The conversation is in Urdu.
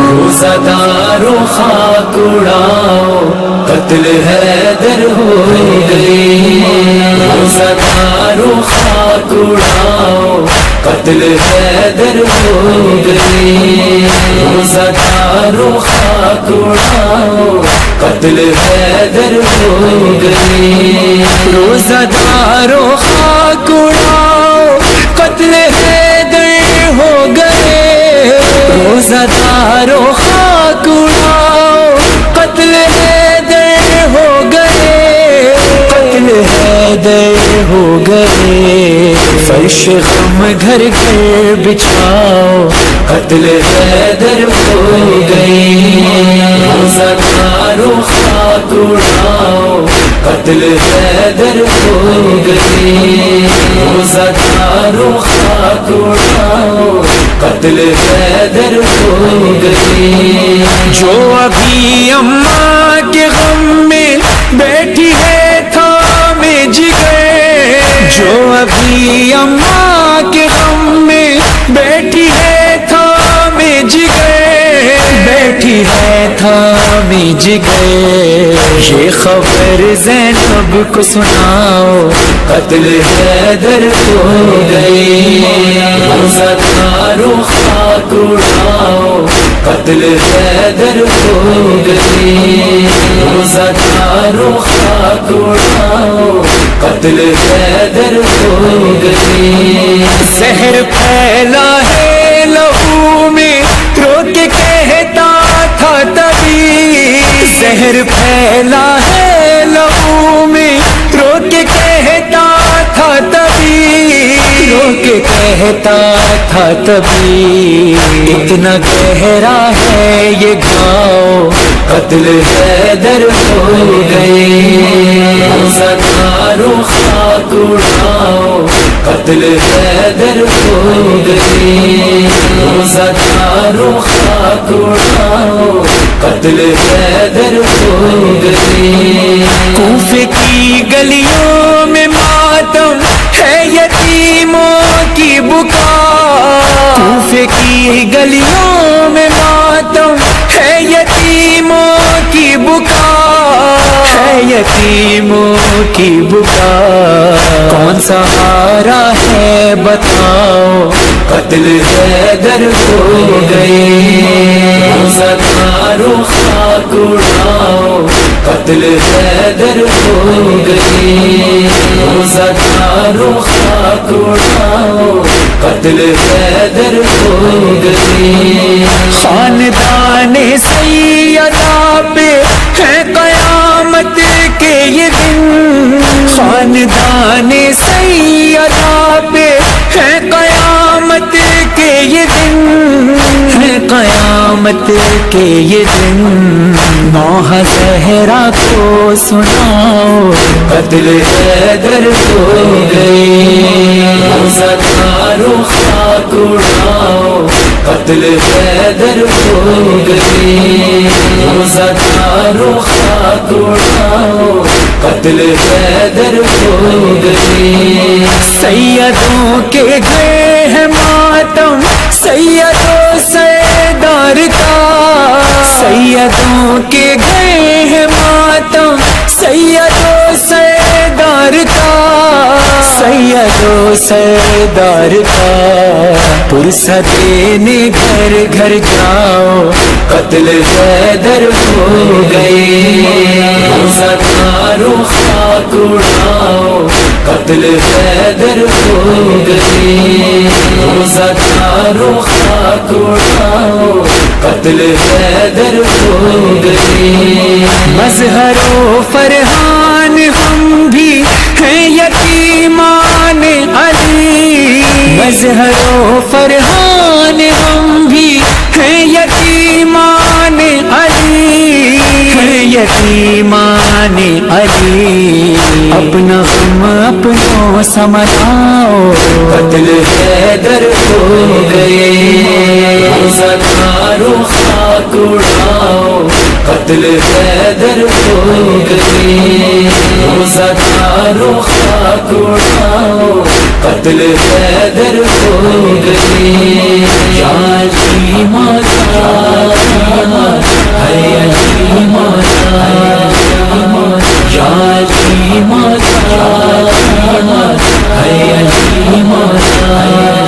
روزدارو خاک اڑاؤ قتل حیدر ہو گئی، روزدارو خاک اڑاؤ قتل حیدر ہو گئی، روزدارو خاک اڑاؤ قتل حیدر ہو گئی، روزدارو خاک اڑاؤ قتل حیدر ہو گئے، روزدارو خاک اڑاؤ قتل حیدر ہو گئے، قتل حیدر ہو گئے، فرش غم گھر گھر بچھاؤ قتل حیدر ہو گئی، روزدارو خاک اڑاؤ قتل حیدر ہو گئی، روزدارو خاک اڑاؤ قتل حیدر ہو گئی، جو ابھی اماں کے غم میں بیٹھی ہے تھامے جگر، جو ابھی اماں کے غم میں بیٹھی ہے تھامے جگر، بیٹھی ہے تھامے جگر، یہ خبر زینب کو سناؤ قتل حیدر ہو گئی، روزدارو خاک اڑاؤ قتل حیدر ہو گئی، روزدارو خاک اڑاؤ قتل حیدر ہو گئی، زہر پھیلا ہے لہو میں رو کے کہتا تھا تبھی، زہر پھیلا ہے لہو میں رو کے کہتا تھا تبھی، رو کے کہتا تھا تبھی، اتنا گہرا ہے یہ گھاؤ قتل حیدر ہو گئی، روزدارو خاک اڑاؤ قتل حیدر ہو گئی، روزدارو خاک اڑاؤ قتل حیدر ہو گئی، کوفے کی گلیوں میں ماتم ہے یتیموں کی بکا، کوفے کی گلیوں میں ماتم ہے یتیموں کی بکا، ہے یتیموں کی بکا، کون سہارا ہے بتاؤ قتل حیدر ہو گئی، روزدارو خاک اڑاؤ قتل حیدر ہو گئی، روزدارو خاک اڑاؤ قتل حیدر ہو گئی، خاندان سیدہ پہ ہے قیامت کے یہ دن، خاندان سیدہ پہ ہے قیامت کے یہ دن، ہے قیامت کے یہ دن، نوح زہرا کو سناؤ قتل حیدر ہو گئی، روزدارو خاک اڑاؤ قتل حیدر ہو گئی، روزدارو خاک اڑاؤ قتل حیدر ہو گئی، سیدوں کے گھر ہے ماتم سیدوں سردار کا، سیدوں کے گھر ہے ماتم سیدوں سردار کا، سیدوں سردار کا، پرسہ دینے گھر گھر جاؤ قتل حیدر ہو گئی، روزدارو خاک اڑاؤ قتل حیدر ہو گئی، روزدارو خاک اڑاؤ قتل حیدر ہو گئی، مظہر و فرحان ہم بھی ہیں یتیمان اظہر و فرحان ہم بھی ہیں یتیمان علی، ہیں یتیمان علی، اپنا غم اپنوں سمجھاؤ، قتل حیدر ہو گئے، روزہ دارو خاک اڑاؤ، قتل حیدر ہو گئے، روزہ دارو خاک اڑاؤ، قتل حیدر ہو گئے، یا علی مولا ہے علی مولا، یا علی مولا ہے علی مولا۔